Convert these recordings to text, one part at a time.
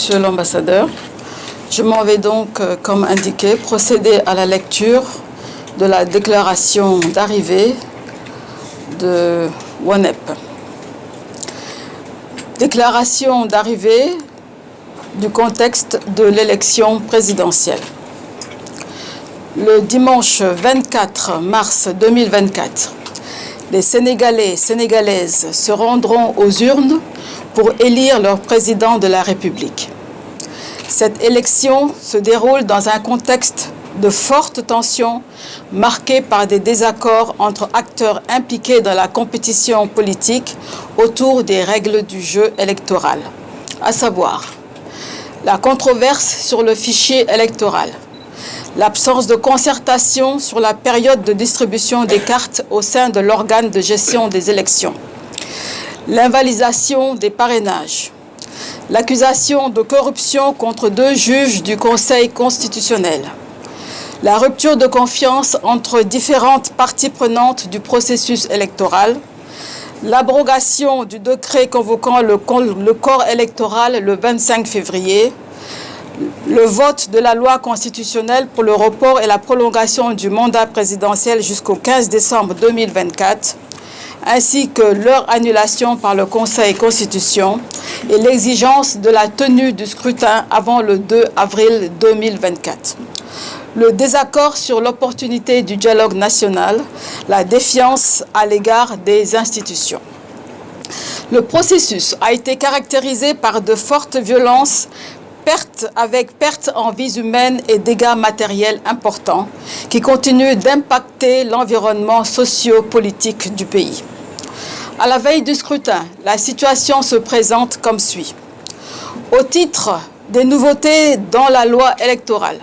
Monsieur l'ambassadeur. Je m'en vais donc, comme indiqué, procéder à la lecture de la déclaration d'arrivée de WONEP. Déclaration d'arrivée du contexte de l'élection présidentielle. Le dimanche 24 mars 2024, les Sénégalais et Sénégalaises se rendront aux urnes pour élire leur président de la République. Cette élection se déroule dans un contexte de fortes tensions marqué par des désaccords entre acteurs impliqués dans la compétition politique autour des règles du jeu électoral, à savoir la controverse sur le fichier électoral, l'absence de concertation sur la période de distribution des cartes au sein de l'organe de gestion des élections, l'invalidation des parrainages, l'accusation de corruption contre 2 juges du Conseil constitutionnel, la rupture de confiance entre différentes parties prenantes du processus électoral, l'abrogation du décret convoquant le corps électoral le 25 février, le vote de la loi constitutionnelle pour le report et la prolongation du mandat présidentiel jusqu'au 15 décembre 2024, ainsi que leur annulation par le Conseil constitutionnel et l'exigence de la tenue du scrutin avant le 2 avril 2024. Le désaccord sur l'opportunité du dialogue national, la défiance à l'égard des institutions. Le processus a été caractérisé par de fortes violences, perte en vies humaines et dégâts matériels importants qui continuent d'impacter l'environnement socio-politique du pays. À la veille du scrutin, la situation se présente comme suit. Au titre des nouveautés dans la loi électorale,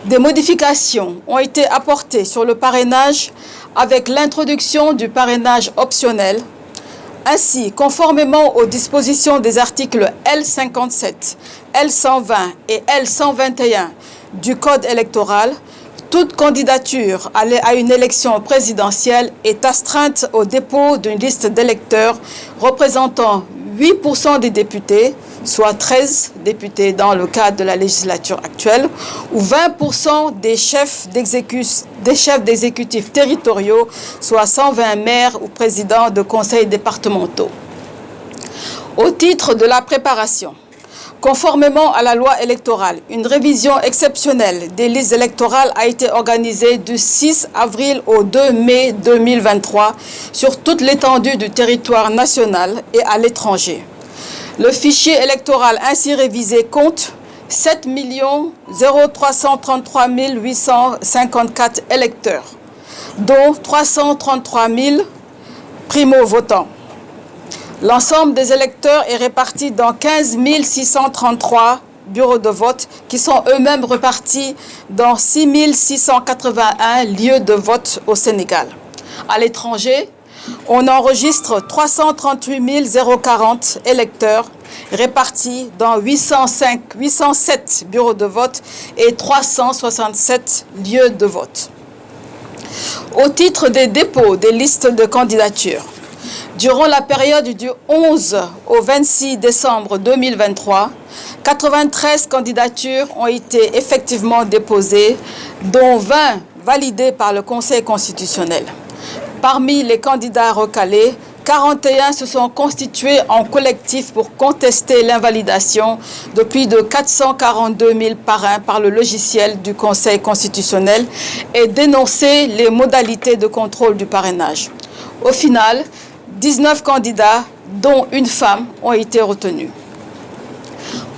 des modifications ont été apportées sur le parrainage avec l'introduction du parrainage optionnel. Ainsi, conformément aux dispositions des articles L57, L120 et L121 du Code électoral, toute candidature à une élection présidentielle est astreinte au dépôt d'une liste d'électeurs représentant 8% des députés, soit 13 députés dans le cadre de la législature actuelle, ou 20% des chefs d'exécutifs territoriaux, soit 120 maires ou présidents de conseils départementaux. Au titre de la préparation, conformément à la loi électorale, une révision exceptionnelle des listes électorales a été organisée du 6 avril au 2 mai 2023 sur toute l'étendue du territoire national et à l'étranger. Le fichier électoral ainsi révisé compte 7 333 854 électeurs, dont 333 000 primo-votants. L'ensemble des électeurs est réparti dans 15 633 bureaux de vote qui sont eux-mêmes répartis dans 6 681 lieux de vote au Sénégal. À l'étranger, on enregistre 338 040 électeurs répartis dans 807 bureaux de vote et 367 lieux de vote. Au titre des dépôts des listes de candidatures, durant la période du 11 au 26 décembre 2023, 93 candidatures ont été effectivement déposées, dont 20 validées par le Conseil constitutionnel. Parmi les candidats recalés, 41 se sont constitués en collectif pour contester l'invalidation de plus de 442 000 parrains par le logiciel du Conseil constitutionnel et dénoncer les modalités de contrôle du parrainage. Au final, 19 candidats, dont une femme, ont été retenus.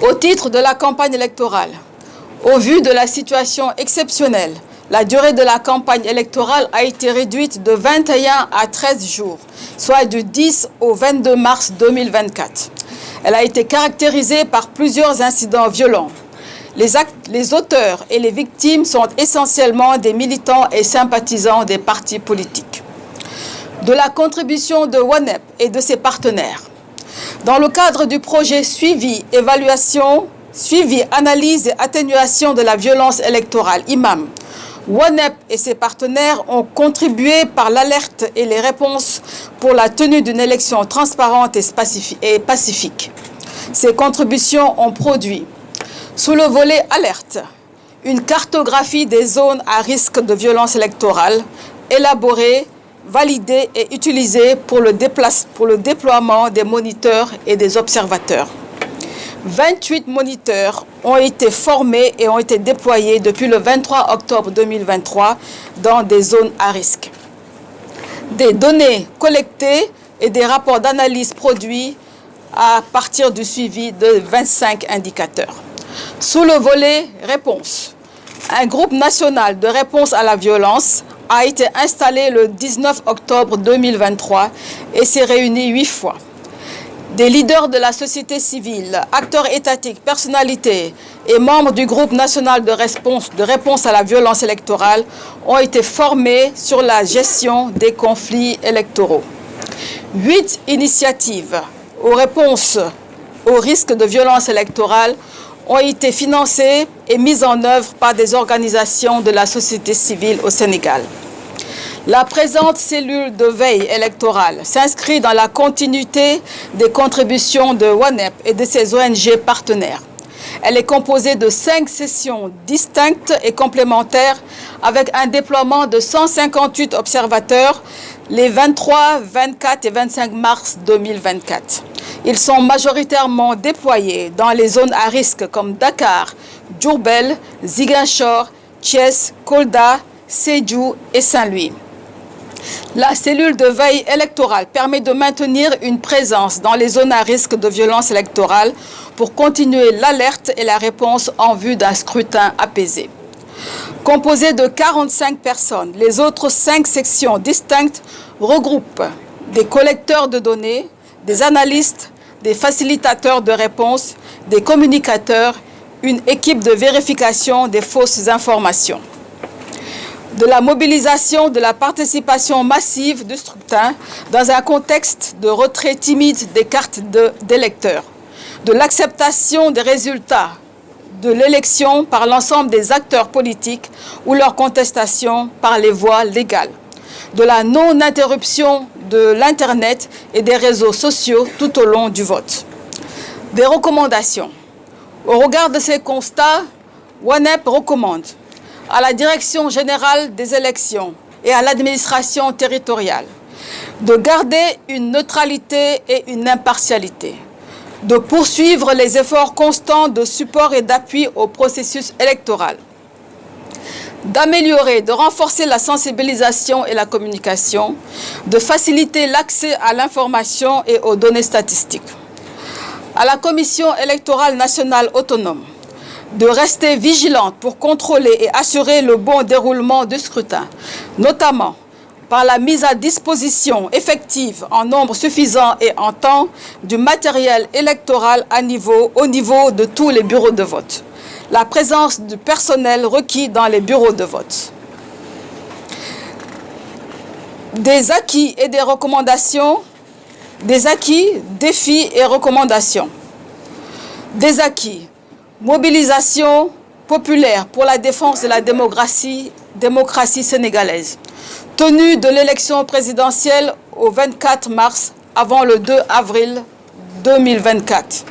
Au titre de la campagne électorale, au vu de la situation exceptionnelle, la durée de la campagne électorale a été réduite de 21 à 13 jours, soit du 10 au 22 mars 2024. Elle a été caractérisée par plusieurs incidents violents. Les auteurs et les victimes sont essentiellement des militants et sympathisants des partis politiques. De la contribution de WONEP et de ses partenaires. Dans le cadre du projet Suivi, analyse et atténuation de la violence électorale, IMAM, WONEP et ses partenaires ont contribué par l'alerte et les réponses pour la tenue d'une élection transparente et pacifique. Ces contributions ont produit, sous le volet alerte, une cartographie des zones à risque de violence électorale, élaborée, validée et utilisée pour le déploiement des moniteurs et des observateurs. 28 moniteurs ont été formés et ont été déployés depuis le 23 octobre 2023 dans des zones à risque. Des données collectées et des rapports d'analyse produits à partir du suivi de 25 indicateurs. Sous le volet réponse, un groupe national de réponse à la violence a été installé le 19 octobre 2023 et s'est réuni 8 fois. Des leaders de la société civile, acteurs étatiques, personnalités et membres du groupe national de réponse à la violence électorale ont été formés sur la gestion des conflits électoraux. 8 initiatives aux réponses aux risques de violence électorale ont été financées et mises en œuvre par des organisations de la société civile au Sénégal. La présente cellule de veille électorale s'inscrit dans la continuité des contributions de WANEP et de ses ONG partenaires. Elle est composée de 5 sessions distinctes et complémentaires avec un déploiement de 158 observateurs les 23, 24 et 25 mars 2024. Ils sont majoritairement déployés dans les zones à risque comme Dakar, Diourbel, Ziguinchor, Thiès, Kolda, Sédhiou et Saint-Louis. La cellule de veille électorale permet de maintenir une présence dans les zones à risque de violence électorale pour continuer l'alerte et la réponse en vue d'un scrutin apaisé. Composée de 45 personnes, les autres 5 sections distinctes regroupent des collecteurs de données, des analystes, des facilitateurs de réponse, des communicateurs, une équipe de vérification des fausses informations. De la mobilisation de la participation massive du scrutin dans un contexte de retrait timide des cartes d'électeurs, de l'acceptation des résultats de l'élection par l'ensemble des acteurs politiques ou leur contestation par les voies légales, de la non-interruption de l'Internet et des réseaux sociaux tout au long du vote. Des recommandations. Au regard de ces constats, WANEP recommande à la Direction générale des élections et à l'administration territoriale de garder une neutralité et une impartialité, de poursuivre les efforts constants de support et d'appui au processus électoral, d'améliorer, de renforcer la sensibilisation et la communication, de faciliter l'accès à l'information et aux données statistiques. À la Commission électorale nationale autonome, de rester vigilante pour contrôler et assurer le bon déroulement du scrutin, notamment par la mise à disposition effective en nombre suffisant et en temps du matériel électoral au niveau de tous les bureaux de vote, la présence du personnel requis dans les bureaux de vote. Des acquis et des recommandations, des acquis, défis et recommandations. Des acquis. Mobilisation populaire pour la défense de la démocratie sénégalaise. Tenue de l'élection présidentielle au 24 mars avant le 2 avril 2024.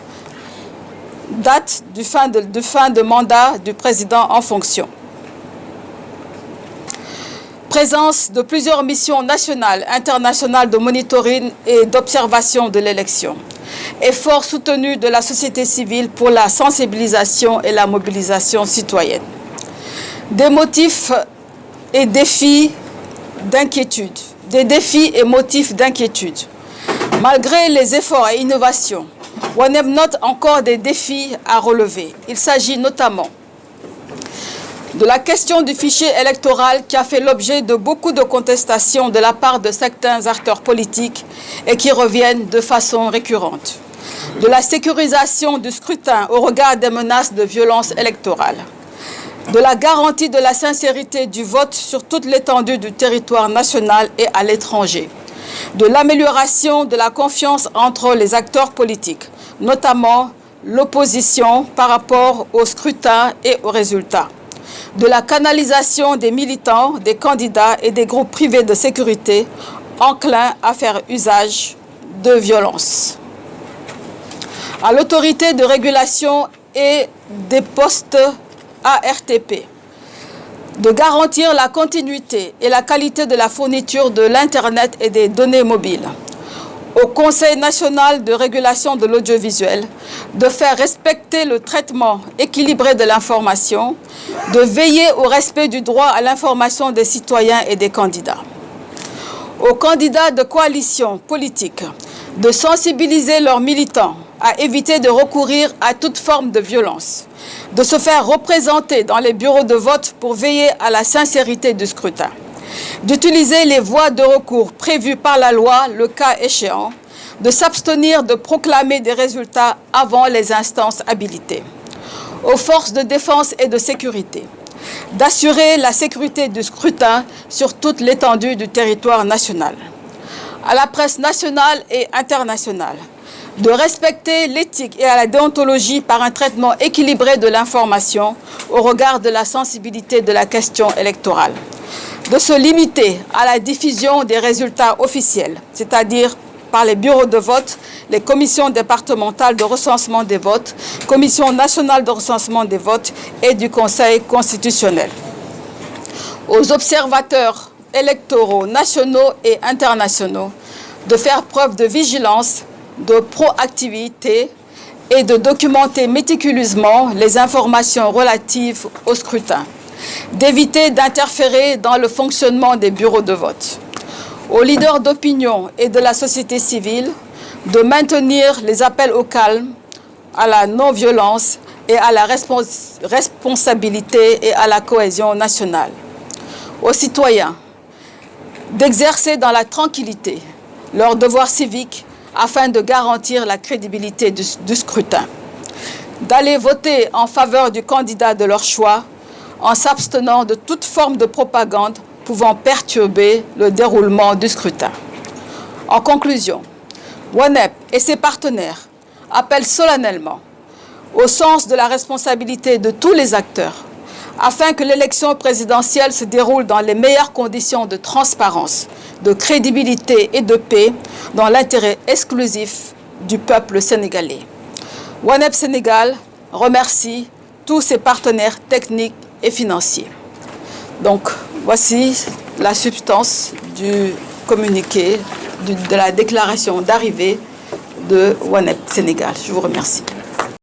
Date du fin de mandat du président en fonction. Présence de plusieurs missions nationales, internationales de monitoring et d'observation de l'élection. Effort soutenu de la société civile pour la sensibilisation et la mobilisation citoyenne. Des motifs et défis d'inquiétude. Des défis et motifs d'inquiétude. Malgré les efforts et innovations, WANEP note encore des défis à relever. Il s'agit notamment de la question du fichier électoral qui a fait l'objet de beaucoup de contestations de la part de certains acteurs politiques et qui reviennent de façon récurrente. De la sécurisation du scrutin au regard des menaces de violence électorale. De la garantie de la sincérité du vote sur toute l'étendue du territoire national et à l'étranger. De l'amélioration de la confiance entre les acteurs politiques, notamment l'opposition par rapport au scrutin et aux résultats. De la canalisation des militants, des candidats et des groupes privés de sécurité enclins à faire usage de violence. à l'autorité de régulation et des postes ARTP de garantir la continuité et la qualité de la fourniture de l'Internet et des données mobiles, au Conseil national de régulation de l'audiovisuel de faire respecter le traitement équilibré de l'information, de veiller au respect du droit à l'information des citoyens et des candidats. Aux candidats de coalition politique de sensibiliser leurs militants à éviter de recourir à toute forme de violence, de se faire représenter dans les bureaux de vote pour veiller à la sincérité du scrutin, d'utiliser les voies de recours prévues par la loi, le cas échéant, de s'abstenir de proclamer des résultats avant les instances habilitées, aux forces de défense et de sécurité, d'assurer la sécurité du scrutin sur toute l'étendue du territoire national, à la presse nationale et internationale, de respecter l'éthique et à la déontologie par un traitement équilibré de l'information au regard de la sensibilité de la question électorale, de se limiter à la diffusion des résultats officiels, c'est-à-dire par les bureaux de vote, les commissions départementales de recensement des votes, commission nationale de recensement des votes et du Conseil constitutionnel. Aux observateurs électoraux nationaux et internationaux de faire preuve de vigilance, de proactivité et de documenter méticuleusement les informations relatives au scrutin, d'éviter d'interférer dans le fonctionnement des bureaux de vote. Aux leaders d'opinion et de la société civile de maintenir les appels au calme, à la non-violence et à la responsabilité et à la cohésion nationale. Aux citoyens d'exercer dans la tranquillité leur devoir civique afin de garantir la crédibilité du scrutin, d'aller voter en faveur du candidat de leur choix en s'abstenant de toute forme de propagande pouvant perturber le déroulement du scrutin. En conclusion, ONEP et ses partenaires appellent solennellement au sens de la responsabilité de tous les acteurs afin que l'élection présidentielle se déroule dans les meilleures conditions de transparence, de crédibilité et de paix dans l'intérêt exclusif du peuple sénégalais. ONEP Sénégal remercie tous ses partenaires techniques et financiers. Donc, voici la substance du communiqué, de la déclaration d'arrivée de ONEP Sénégal. Je vous remercie.